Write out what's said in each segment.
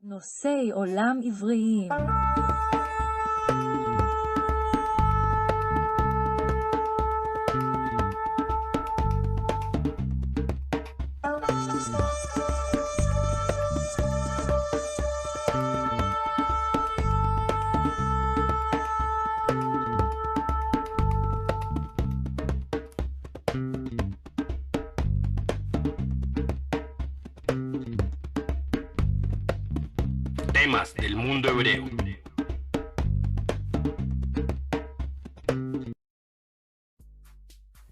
נושאי עולם עבריים. Temas del mundo hebreo.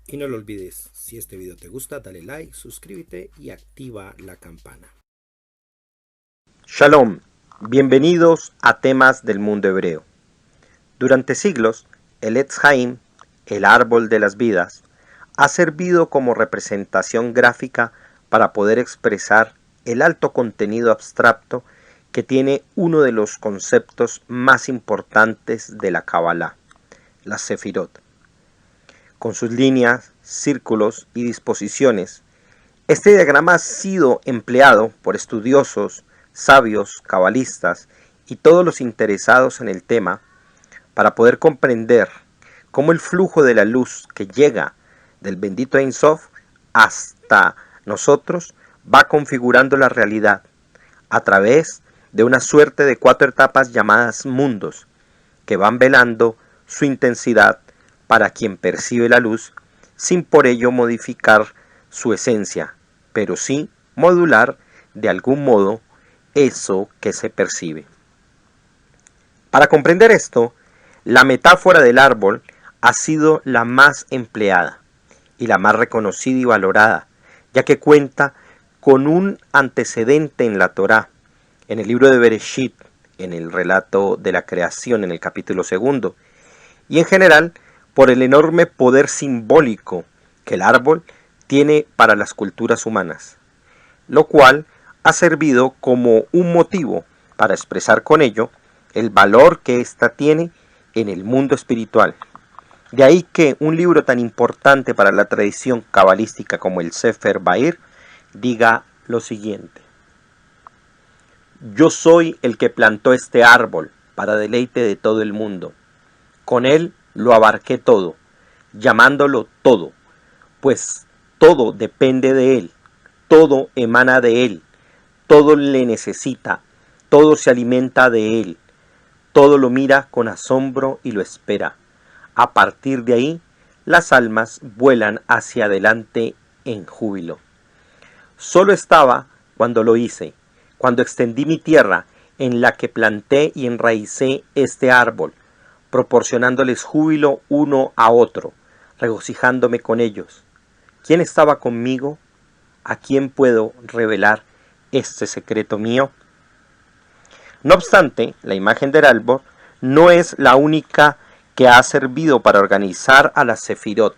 Y no lo olvides, si este video te gusta, dale like, suscríbete y activa la campana. Shalom, bienvenidos a Temas del Mundo Hebreo. Durante siglos, el Etz Haim, el árbol de las vidas, ha servido como representación gráfica para poder expresar el alto contenido abstracto que tiene uno de los conceptos más importantes de la Kabbalah, las Sefirot. Con sus líneas, círculos y disposiciones, este diagrama ha sido empleado por estudiosos, sabios, cabalistas y todos los interesados en el tema para poder comprender cómo el flujo de la luz que llega del bendito Ein Sof hasta nosotros va configurando la realidad a través de una suerte de 4 etapas llamadas mundos que van velando su intensidad para quien percibe la luz sin por ello modificar su esencia, pero sí modular de algún modo eso que se percibe. Para comprender esto, la metáfora del árbol ha sido la más empleada y la más reconocida y valorada, ya que cuenta con un antecedente en la Torá, en el libro de Bereshit, en el relato de la creación en el capítulo 2, y en general por el enorme poder simbólico que el árbol tiene para las culturas humanas, lo cual ha servido como un motivo para expresar con ello el valor que ésta tiene en el mundo espiritual. De ahí que un libro tan importante para la tradición cabalística como el Sefer Bahir diga lo siguiente: yo soy el que plantó este árbol para deleite de todo el mundo. Con él lo abarqué todo, llamándolo todo, pues todo depende de él, todo emana de él, todo le necesita, todo se alimenta de él, todo lo mira con asombro y lo espera. A partir de ahí, las almas vuelan hacia adelante en júbilo. Solo estaba cuando lo hice, cuando extendí mi tierra en la que planté y enraicé este árbol, proporcionándoles júbilo uno a otro, regocijándome con ellos. ¿Quién estaba conmigo? ¿A quién puedo revelar este secreto mío? No obstante, la imagen del árbol no es la única que ha servido para organizar a las Sefirot.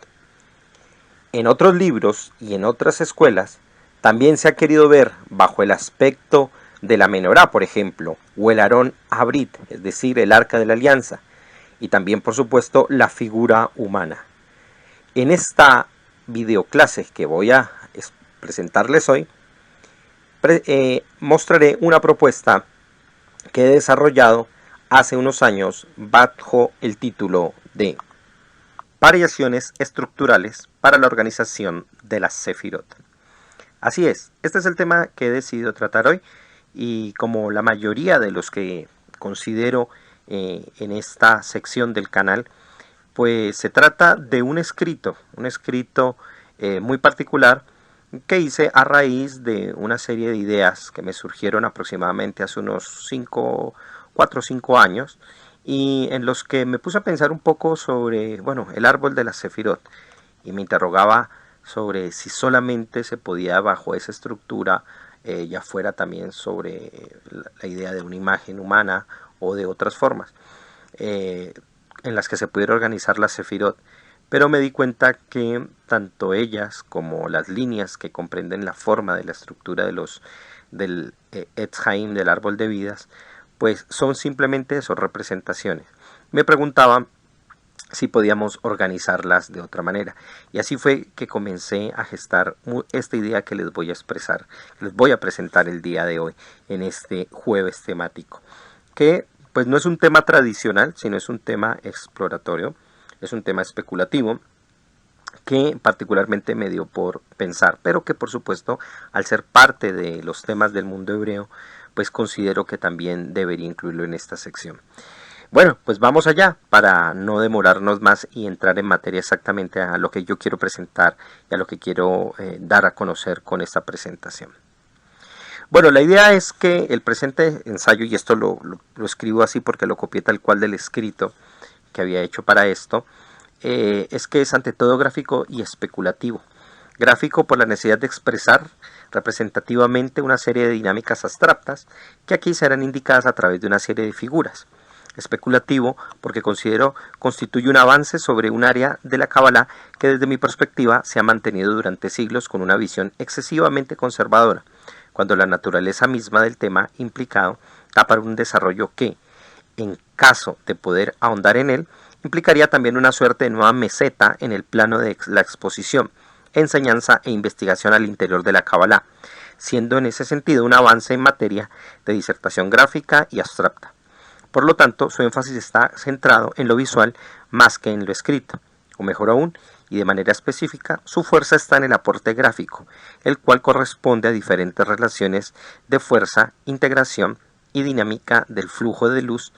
En otros libros y en otras escuelas también se ha querido ver bajo el aspecto de la menorá, por ejemplo, o el Aarón Abrit, es decir, el arca de la alianza, y también, por supuesto, la figura humana. En esta videoclase que voy a presentarles hoy, mostraré una propuesta que he desarrollado hace unos años bajo el título de Variaciones estructurales para la organización de las Sefirot. Así es, este es el tema que he decidido tratar hoy, y como la mayoría de los que considero en esta sección del canal, pues se trata de un escrito muy particular que hice a raíz de una serie de ideas que me surgieron aproximadamente hace unos 4 o 5 años, y en los que me puse a pensar un poco sobre, el árbol de las Sefirot, y me interrogaba sobre si solamente se podía bajo esa estructura, ya fuera también sobre la idea de una imagen humana o de otras formas en las que se pudiera organizar las Sefirot. Pero me di cuenta que tanto ellas como las líneas que comprenden la forma de la estructura del Etz Haim, del árbol de vidas, pues son simplemente eso, representaciones. Me preguntaba si podíamos organizarlas de otra manera. Y así fue que comencé a gestar esta idea que les voy a expresar, que les voy a presentar el día de hoy en este jueves temático, que pues no es un tema tradicional, sino es un tema exploratorio, es un tema especulativo, que particularmente me dio por pensar, pero que por supuesto al ser parte de los temas del mundo hebreo, pues considero que también debería incluirlo en esta sección. Bueno, pues vamos allá para no demorarnos más y entrar en materia exactamente a lo que yo quiero presentar y a lo que quiero dar a conocer con esta presentación. Bueno, la idea es que el presente ensayo, y esto lo escribo así porque lo copié tal cual del escrito que había hecho para esto, es que es ante todo gráfico y especulativo. Gráfico por la necesidad de expresar representativamente una serie de dinámicas abstractas que aquí serán indicadas a través de una serie de figuras. Especulativo porque considero constituye un avance sobre un área de la Kabbalah que desde mi perspectiva se ha mantenido durante siglos con una visión excesivamente conservadora, cuando la naturaleza misma del tema implicado da para un desarrollo que, en caso de poder ahondar en él, implicaría también una suerte de nueva meseta en el plano de la exposición, enseñanza e investigación al interior de la Kabbalah, siendo en ese sentido un avance en materia de disertación gráfica y abstracta. Por lo tanto, su énfasis está centrado en lo visual más que en lo escrito, o mejor aún, y de manera específica, su fuerza está en el aporte gráfico, el cual corresponde a diferentes relaciones de fuerza, integración y dinámica del flujo de luz,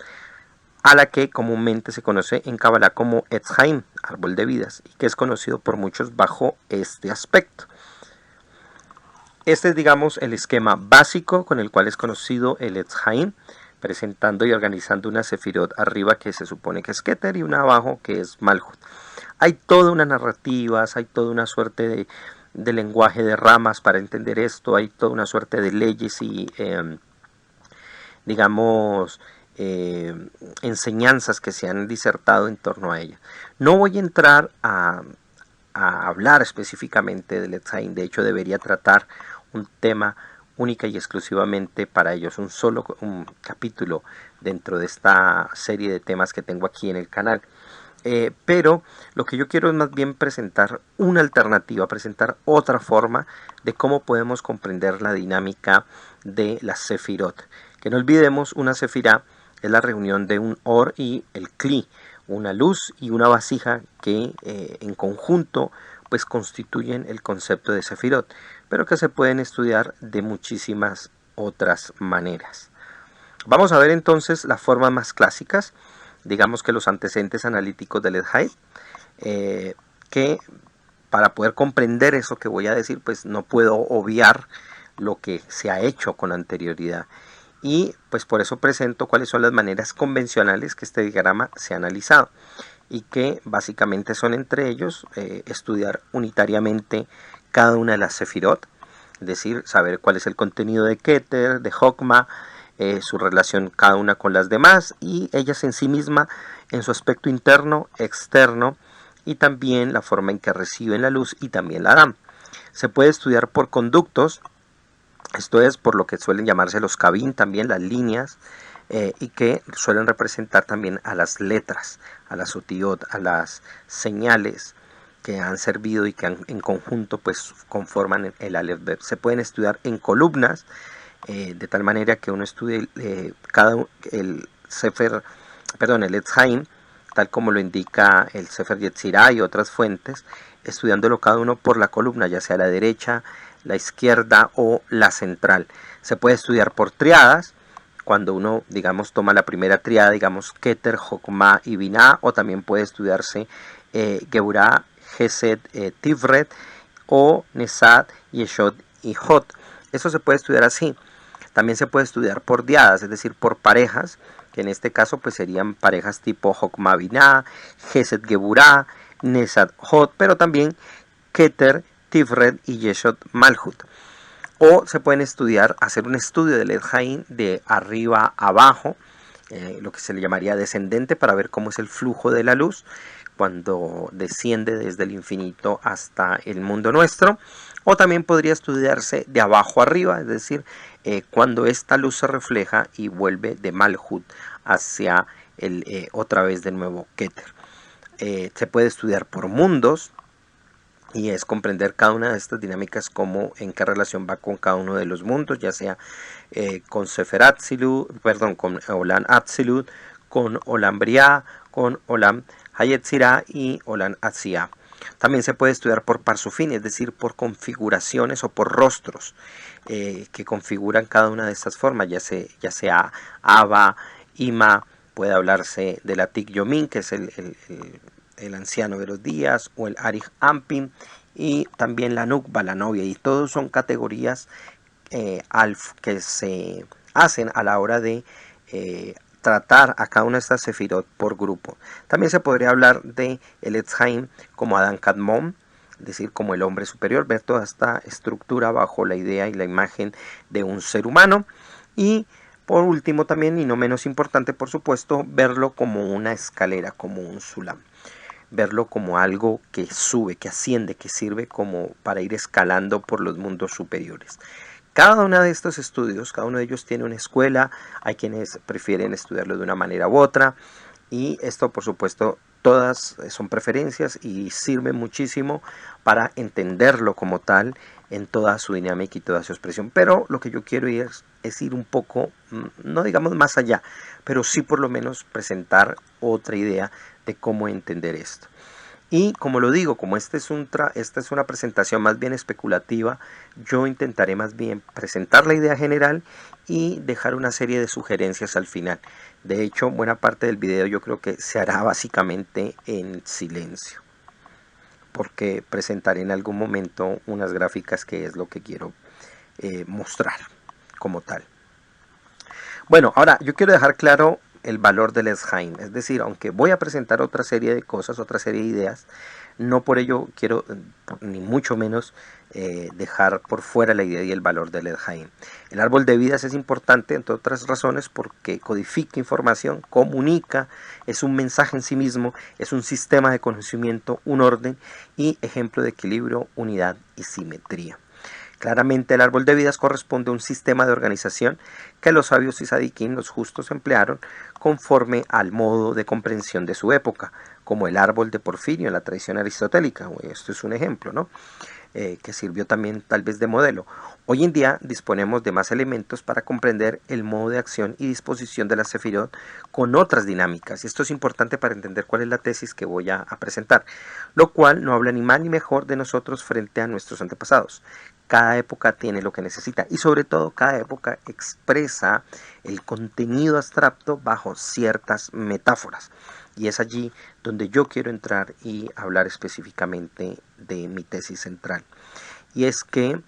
a la que comúnmente se conoce en Kabbalah como Etz Haim, árbol de vidas, y que es conocido por muchos bajo este aspecto. Este es, digamos, el esquema básico con el cual es conocido el Etz Haim, presentando y organizando una sefirot arriba que se supone que es Keter y una abajo que es Malhut. Hay toda una narrativa, hay toda una suerte de lenguaje de ramas para entender esto, hay toda una suerte de leyes y enseñanzas que se han disertado en torno a ella. No voy a entrar a hablar específicamente del Etz Haim, de hecho debería tratar un tema única y exclusivamente para ellos, un capítulo dentro de esta serie de temas que tengo aquí en el canal. Pero lo que yo quiero es más bien presentar una alternativa, presentar otra forma de cómo podemos comprender la dinámica de las sefirot. Que no olvidemos, una sefirá es la reunión de un or y el kli, una luz y una vasija que en conjunto pues constituyen el concepto de sefirot, pero que se pueden estudiar de muchísimas otras maneras. Vamos a ver entonces las formas más clásicas, digamos que los antecedentes analíticos del Etz Haim, que para poder comprender eso que voy a decir, pues no puedo obviar lo que se ha hecho con anterioridad. Y pues por eso presento cuáles son las maneras convencionales que este diagrama se ha analizado, y que básicamente son entre ellos estudiar unitariamente cada una de las sefirot, es decir, saber cuál es el contenido de Keter, de Jokma, su relación cada una con las demás y ellas en sí misma en su aspecto interno, externo y también la forma en que reciben la luz y también la dan. Se puede estudiar por conductos, esto es por lo que suelen llamarse los kavim, también las líneas, y que suelen representar también a las letras, a las otiot, a las señales que han servido y que en conjunto pues conforman el Aleph Bet. Se pueden estudiar en columnas, de tal manera que uno estudie el Etz Haim, tal como lo indica el Sefer Yetzirah y otras fuentes, estudiándolo cada uno por la columna, ya sea la derecha, la izquierda o la central. Se puede estudiar por triadas, cuando uno, digamos, toma la primera triada, digamos, Keter, Jokma y Binah, o también puede estudiarse Geburah, Gesed, Tifret, o Nesad, Yeshod y Hod. Eso se puede estudiar así. También se puede estudiar por diadas, es decir, por parejas, que en este caso pues serían parejas tipo Jokma Binah, Gesed Geburah, Nesad Hod, pero también Keter, Tifret y Yeshod Malhut. O se pueden estudiar, hacer un estudio del Etz Haim de arriba a abajo, lo que se le llamaría descendente, para ver cómo es el flujo de la luz cuando desciende desde el infinito hasta el mundo nuestro. O también podría estudiarse de abajo arriba, es decir, cuando esta luz se refleja y vuelve de Malhut hacia otra vez de nuevo Keter. Se puede estudiar por mundos, y es comprender cada una de estas dinámicas, cómo, en qué relación va con cada uno de los mundos, ya sea con Sefer Atzilut, perdón, con Olam Atzilut, con Olam Briah, con Olam Hayetzirah y Olam Atziah. También se puede estudiar por parsufín, es decir, por configuraciones o por rostros que configuran cada una de estas formas, ya sea Abba, Ima, puede hablarse del Atik Yomin, que es el anciano de los días, o el Arich Ampim, y también la Nukba, la novia, y todos son categorías que se hacen a la hora de tratar a cada una de estas sefirot por grupo. También se podría hablar de el Etz Haim como Adán Kadmon, es decir, como el hombre superior, ver toda esta estructura bajo la idea y la imagen de un ser humano. Y por último también, y no menos importante por supuesto, verlo como una escalera, como un sulam. Verlo como algo que sube, que asciende, que sirve como para ir escalando por los mundos superiores. Cada uno de estos estudios, cada uno de ellos tiene una escuela, hay quienes prefieren estudiarlo de una manera u otra, y esto por supuesto todas son preferencias y sirve muchísimo para entenderlo como tal en toda su dinámica y toda su expresión. Pero lo que yo quiero es ir un poco, no digamos más allá, pero sí por lo menos presentar otra idea de cómo entender esto. Y como lo digo, como esta es una presentación más bien especulativa, yo intentaré más bien presentar la idea general y dejar una serie de sugerencias al final. De hecho, buena parte del video yo creo que se hará básicamente en silencio, porque presentaré en algún momento unas gráficas que es lo que quiero mostrar como tal. Bueno, ahora yo quiero dejar claro el valor del Etz Haim, es decir, aunque voy a presentar otra serie de cosas, otra serie de ideas, no por ello quiero ni mucho menos dejar por fuera la idea y el valor del Etz Haim. El árbol de vidas es importante, entre otras razones, porque codifica información, comunica, es un mensaje en sí mismo, es un sistema de conocimiento, un orden y ejemplo de equilibrio, unidad y simetría. Claramente el árbol de vidas corresponde a un sistema de organización que los sabios y sadiquín, los justos, emplearon conforme al modo de comprensión de su época, como el árbol de Porfirio en la tradición aristotélica. Esto es un ejemplo, ¿no? Que sirvió también tal vez de modelo. Hoy en día disponemos de más elementos para comprender el modo de acción y disposición de la sefirot con otras dinámicas. Y esto es importante para entender cuál es la tesis que voy a presentar, lo cual no habla ni más ni mejor de nosotros frente a nuestros antepasados. Cada época tiene lo que necesita y sobre todo cada época expresa el contenido abstracto bajo ciertas metáforas. Y es allí donde yo quiero entrar y hablar específicamente de mi tesis central. Y es que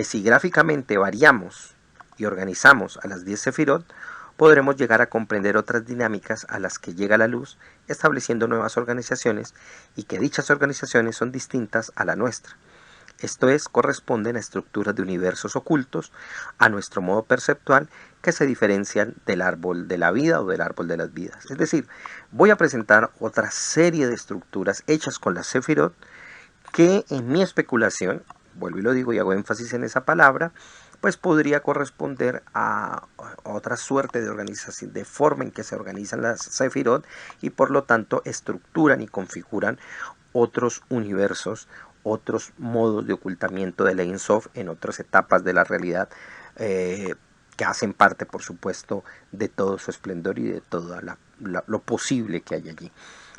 si gráficamente variamos y organizamos a las 10 sefirot, podremos llegar a comprender otras dinámicas a las que llega la luz, estableciendo nuevas organizaciones y que dichas organizaciones son distintas a la nuestra. Esto es, corresponden a estructuras de universos ocultos, a nuestro modo perceptual, que se diferencian del árbol de la vida o del árbol de las vidas. Es decir, voy a presentar otra serie de estructuras hechas con la sefirot que en mi especulación, vuelvo y lo digo y hago énfasis en esa palabra, pues podría corresponder a otra suerte de organización, de forma en que se organizan las sefirot y por lo tanto estructuran y configuran otros universos, otros modos de ocultamiento de la Ein Sof en otras etapas de la realidad que hacen parte, por supuesto, de todo su esplendor y de todo lo posible que hay allí.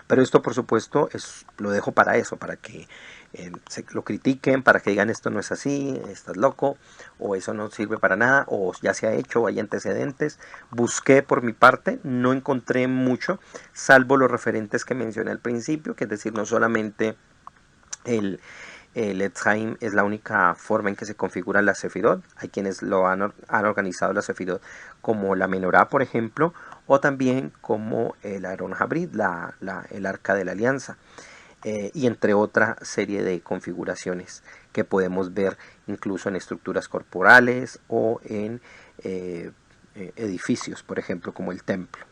Pero esto, por supuesto, lo dejo para eso, para que lo critiquen, para que digan esto no es así, estás loco, o eso no sirve para nada, o ya se ha hecho, o hay antecedentes. Busqué por mi parte, no encontré mucho, salvo los referentes que mencioné al principio, que es decir, no solamente el Etz Haim es la única forma en que se configuran las sefirot. Hay quienes lo han organizado la sefirot como la menorá, por ejemplo, o también como el Aarón Habrit, el arca de la alianza, y entre otra serie de configuraciones que podemos ver incluso en estructuras corporales o en edificios, por ejemplo, como el templo.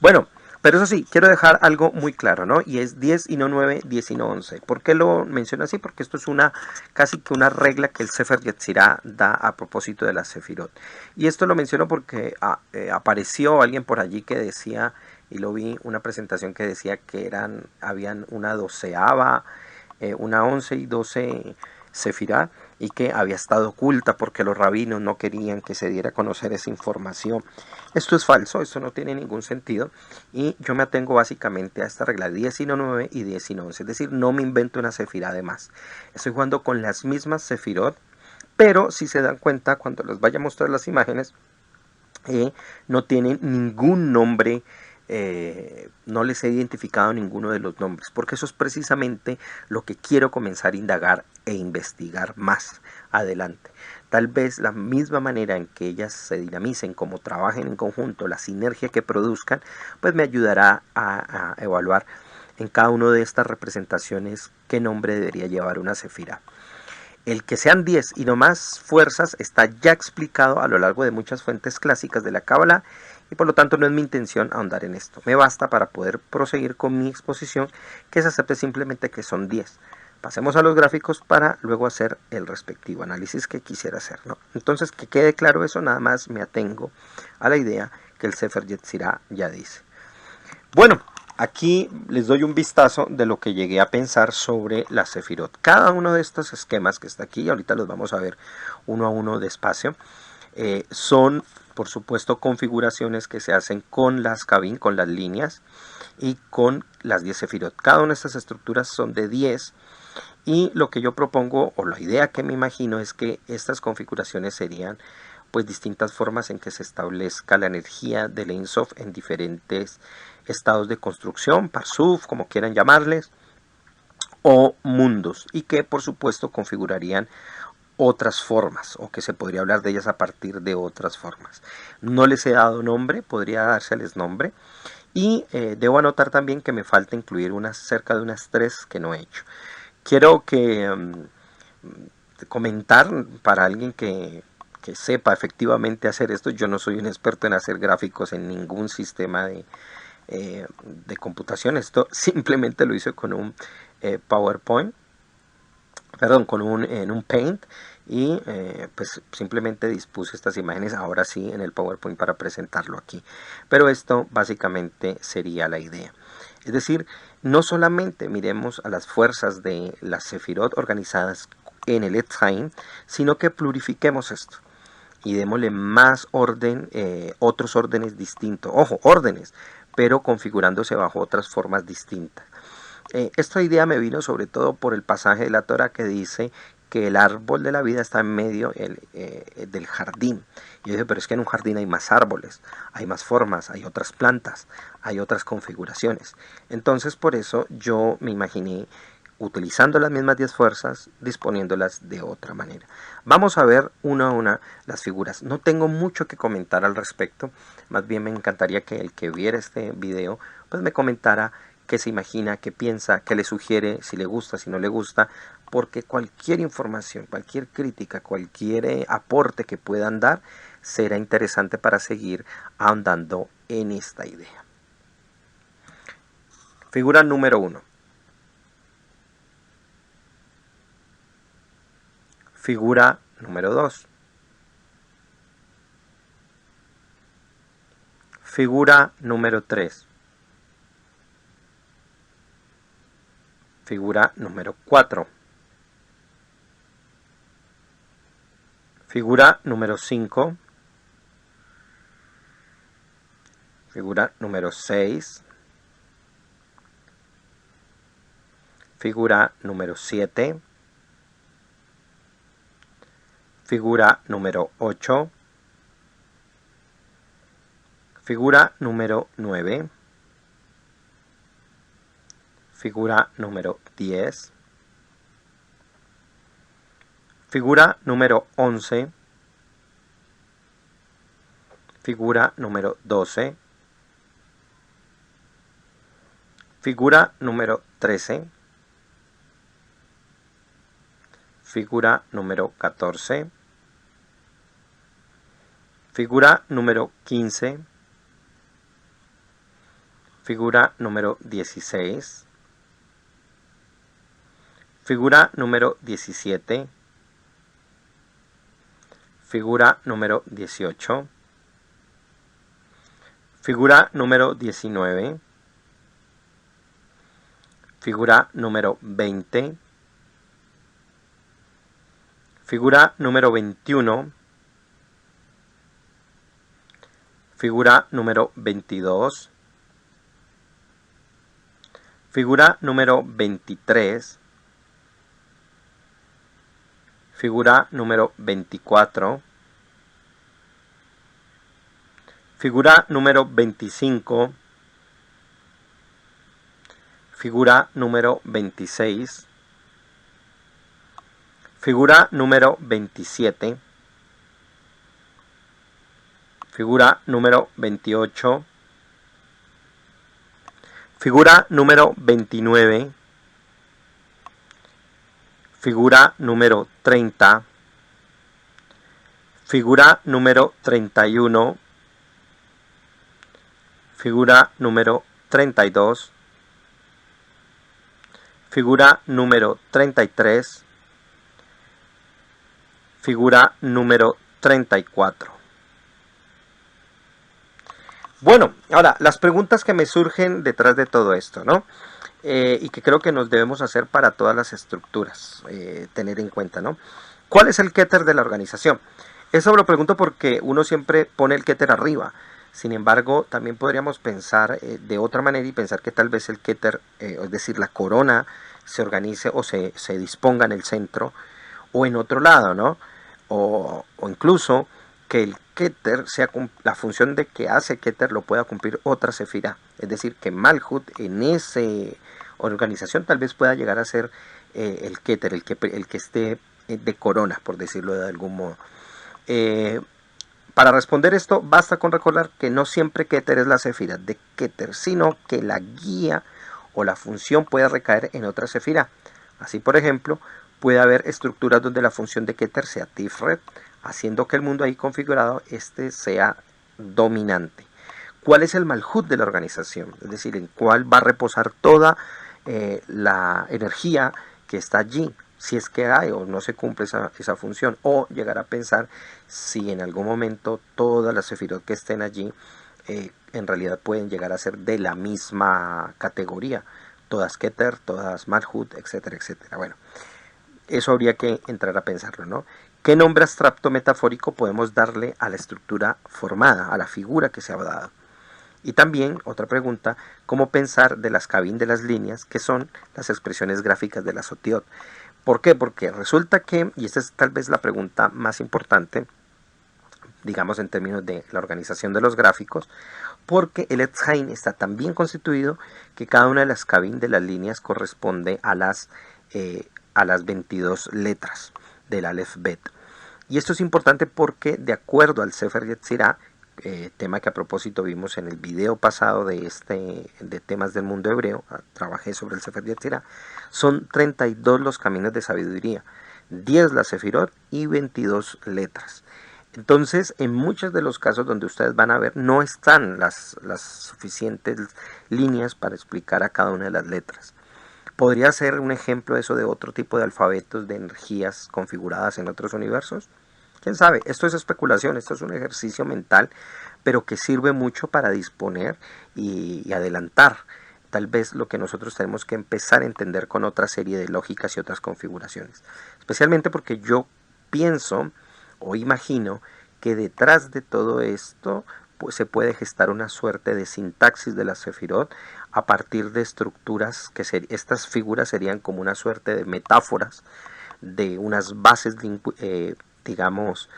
Bueno, Pero eso sí, quiero dejar algo muy claro, ¿no? Y es 10 y no 9, 10 y no 11. ¿Por qué lo menciono así? Porque esto es casi que una regla que el Sefer Yetzirah da a propósito de la Sefirot. Y esto lo menciono porque apareció alguien por allí que decía, y lo vi, una presentación que decía que habían una doceava, una 11 y 12 Sefirá, y que había estado oculta porque los rabinos no querían que se diera a conocer esa información. Esto es falso, esto no tiene ningún sentido, y yo me atengo básicamente a esta regla 10 y no 9 y 10 y no 11, es decir, no me invento una Sefirá de más. Estoy jugando con las mismas Sefirot, pero si se dan cuenta, cuando les vaya a mostrar las imágenes, no tienen ningún nombre, no les he identificado ninguno de los nombres, porque eso es precisamente lo que quiero comenzar a indagar e investigar más adelante. Tal vez la misma manera en que ellas se dinamicen, como trabajen en conjunto, la sinergia que produzcan, pues me ayudará a evaluar en cada una de estas representaciones qué nombre debería llevar una sefirá. El que sean 10 y no más fuerzas está ya explicado a lo largo de muchas fuentes clásicas de la Cábala, y por lo tanto no es mi intención ahondar en esto. Me basta para poder proseguir con mi exposición, que se acepte simplemente que son 10. Pasemos a los gráficos para luego hacer el respectivo análisis que quisiera hacer, ¿no? Entonces, que quede claro eso, nada más me atengo a la idea que el Sefer Yetzirah ya dice. Bueno, aquí les doy un vistazo de lo que llegué a pensar sobre la Sefirot. Cada uno de estos esquemas que está aquí, ahorita los vamos a ver uno a uno despacio, son, por supuesto, configuraciones que se hacen con las cabin, con las líneas y con las 10 Sefirot. Cada una de estas estructuras son de 10, y lo que yo propongo, o la idea que me imagino, es que estas configuraciones serían pues distintas formas en que se establezca la energía del Ein Sof en diferentes estados de construcción, Parsuf, como quieran llamarles, o mundos, y que por supuesto configurarían otras formas, o que se podría hablar de ellas a partir de otras formas. No les he dado nombre, podría dárseles nombre, y debo anotar también que me falta incluir cerca de unas 3 que no he hecho. Quiero comentar para alguien que sepa efectivamente hacer esto. Yo no soy un experto en hacer gráficos en ningún sistema de computación. Esto simplemente lo hice con un PowerPoint, perdón, en un Paint, y pues simplemente dispuse estas imágenes ahora sí en el PowerPoint para presentarlo aquí. Pero esto básicamente sería la idea. Es decir, no solamente miremos a las fuerzas de las Sefirot organizadas en el Etz Haim, sino que plurifiquemos esto y démosle más orden, otros órdenes distintos. Ojo, órdenes, pero configurándose bajo otras formas distintas. Esta idea me vino sobre todo por el pasaje de la Torah que dice que el árbol de la vida está en medio del jardín. Y yo dije, pero es que en un jardín hay más árboles, hay más formas, hay otras plantas, hay otras configuraciones. Entonces por eso yo me imaginé utilizando las mismas 10 fuerzas, disponiéndolas de otra manera. Vamos a ver una a una las figuras. No tengo mucho que comentar al respecto, más bien me encantaría que el que viera este video pues me comentara qué se imagina, qué piensa, qué le sugiere, si le gusta, si no le gusta, porque cualquier información, cualquier crítica, cualquier aporte que puedan dar será interesante para seguir ahondando en esta idea. Figura número 1. Figura número 2. Figura número 3. Figura número 4. Figura número 5. Figura número 6. Figura número 7. Figura número 8. Figura número 9. Figura número 10. Figura número 11. Figura número 12. Figura número 13. Figura número 14. Figura número 15. figura número 16, figura número 17, figura número 18, figura número 19, figura número 20, figura número 21, figura número 22, figura número 23, figura número 24, figura número 25, figura número 26, figura número 27, figura número 28, figura número 29, figura número 30, figura número 31, figura número 32, figura número 33, figura número 34. Bueno, ahora, las preguntas que me surgen detrás de todo esto, ¿no? Y que creo que nos debemos hacer para todas las estructuras, tener en cuenta, ¿no? ¿Cuál es el Keter de la organización? Eso me lo pregunto porque uno siempre pone el Keter arriba. Sin embargo, también podríamos pensar de otra manera y pensar que tal vez el Keter, es decir, la corona, se organice o se disponga en el centro o en otro lado, ¿no? O incluso que el Keter sea la función de que hace Keter lo pueda cumplir otra sefirá. Es decir, que Malhut en esa organización tal vez pueda llegar a ser el Keter, el que esté de corona, por decirlo de algún modo. Para responder esto, basta con recordar que no siempre Keter es la sefirá de Keter, sino que la guía o la función puede recaer en otra sefirá. Así, por ejemplo, puede haber estructuras donde la función de Keter sea Tifret, haciendo que el mundo ahí configurado sea dominante. ¿Cuál es el Malhut de la organización? Es decir, en cuál va a reposar toda la energía que está allí, si es que hay o no se cumple esa función, o llegar a pensar si en algún momento todas las sefirot que estén allí en realidad pueden llegar a ser de la misma categoría, todas Keter, todas Malhut, etcétera, etcétera. Bueno, eso habría que entrar a pensarlo, ¿no? ¿Qué nombre abstracto metafórico podemos darle a la estructura formada, a la figura que se ha dado? Y también, otra pregunta, ¿cómo pensar de las cabin de las líneas, que son las expresiones gráficas de la Sotiot? ¿Por qué? Porque resulta que, y esta es tal vez la pregunta más importante, digamos en términos de la organización de los gráficos, porque el Etz Haim está tan bien constituido que cada una de las cabin de las líneas corresponde a las 22 letras del Aleph Bet. Y esto es importante porque, de acuerdo al Sefer Yetzirah, tema que a propósito vimos en el video pasado de temas del mundo hebreo, trabajé sobre el Sefer Yetzirah, son 32 los caminos de sabiduría, 10 las sefirot y 22 letras. Entonces, en muchos de los casos donde ustedes van a ver, no están las suficientes líneas para explicar a cada una de las letras. ¿Podría ser un ejemplo eso de otro tipo de alfabetos, de energías configuradas en otros universos? ¿Quién sabe? Esto es especulación, esto es un ejercicio mental, pero que sirve mucho para disponer y adelantar tal vez lo que nosotros tenemos que empezar a entender con otra serie de lógicas y otras configuraciones. Especialmente porque yo pienso o imagino que detrás de todo esto pues, se puede gestar una suerte de sintaxis de la sefirot a partir de estructuras que estas figuras serían como una suerte de metáforas de unas bases digamos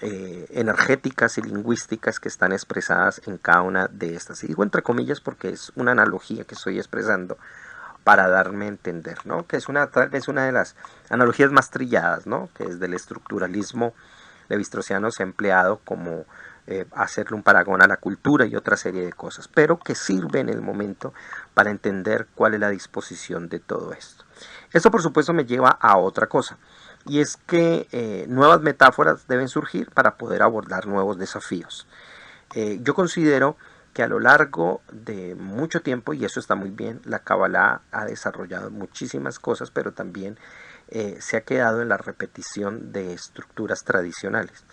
energéticas y lingüísticas que están expresadas en cada una de estas. Y digo entre comillas porque es una analogía que estoy expresando para darme a entender, ¿no? Que es tal vez una de las analogías más trilladas, ¿no? Que desde el estructuralismo levi-straussiano se ha empleado como hacerle un paragón a la cultura y otra serie de cosas, pero que sirve en el momento para entender cuál es la disposición de todo esto. Esto por supuesto me lleva a otra cosa, y es que nuevas metáforas deben surgir para poder abordar nuevos desafíos. Yo considero que a lo largo de mucho tiempo, y eso está muy bien, la Kabbalah ha desarrollado muchísimas cosas, pero también se ha quedado en la repetición de estructuras tradicionales.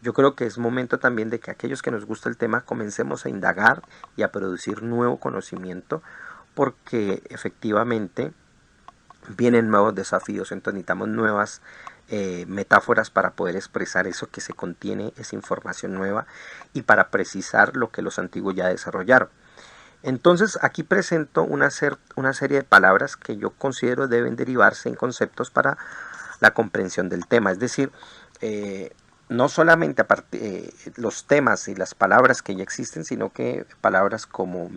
Yo creo que es momento también de que aquellos que nos gusta el tema comencemos a indagar y a producir nuevo conocimiento, porque efectivamente vienen nuevos desafíos, entonces necesitamos nuevas metáforas para poder expresar eso que se contiene, esa información nueva, y para precisar lo que los antiguos ya desarrollaron. Entonces aquí presento una serie de palabras que yo considero deben derivarse en conceptos para la comprensión del tema, es decir, no solamente los temas y las palabras que ya existen, sino que palabras como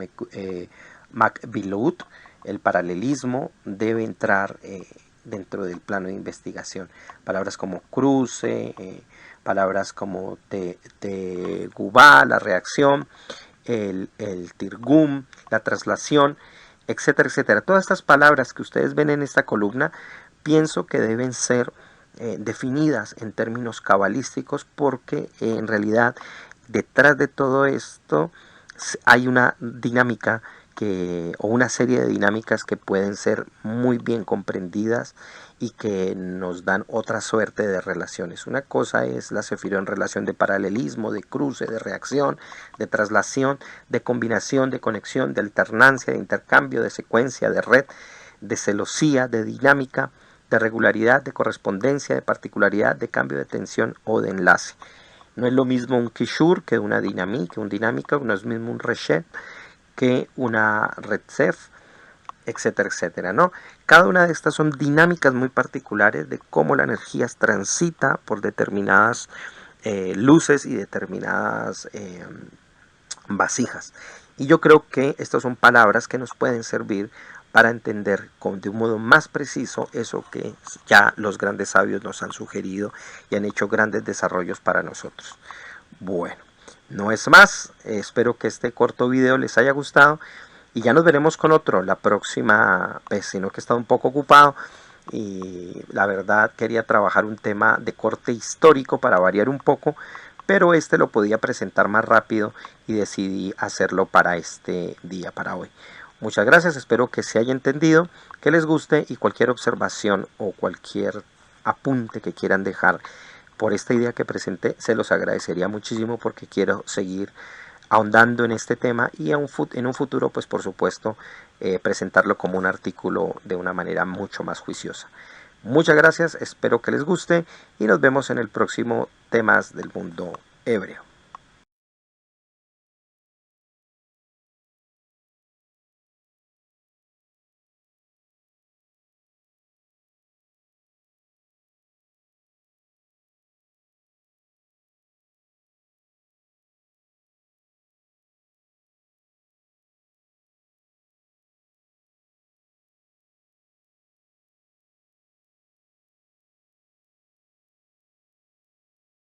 Makbilut, el paralelismo, debe entrar dentro del plano de investigación. Palabras como cruce, palabras como tegubá, la reacción, el tirgum, la traslación, etcétera, etcétera. Todas estas palabras que ustedes ven en esta columna, pienso que deben ser definidas en términos cabalísticos, porque en realidad detrás de todo esto hay una dinámica o una serie de dinámicas que pueden ser muy bien comprendidas y que nos dan otra suerte de relaciones. Una cosa es la sefirot en relación de paralelismo, de cruce, de reacción, de traslación, de combinación, de conexión, de alternancia, de intercambio, de secuencia, de red, de celosía, de dinámica, de regularidad, de correspondencia, de particularidad, de cambio de tensión o de enlace. No es lo mismo un kishur que una dinámica, no es lo mismo un reshet que una retzef, etcétera, etcétera, ¿no? Cada una de estas son dinámicas muy particulares de cómo la energía transita por determinadas luces y determinadas vasijas. Y yo creo que estas son palabras que nos pueden servir para entender de un modo más preciso eso que ya los grandes sabios nos han sugerido y han hecho grandes desarrollos para nosotros. Bueno, no es más, espero que este corto video les haya gustado y ya nos veremos con otro la próxima vez, sino que he estado un poco ocupado y la verdad quería trabajar un tema de corte histórico para variar un poco, pero este lo podía presentar más rápido y decidí hacerlo para este día, para hoy. Muchas gracias, espero que se haya entendido, que les guste, y cualquier observación o cualquier apunte que quieran dejar por esta idea que presenté, se los agradecería muchísimo, porque quiero seguir ahondando en este tema y en un futuro, pues por supuesto, presentarlo como un artículo de una manera mucho más juiciosa. Muchas gracias, espero que les guste y nos vemos en el próximo Temas del Mundo Hebreo.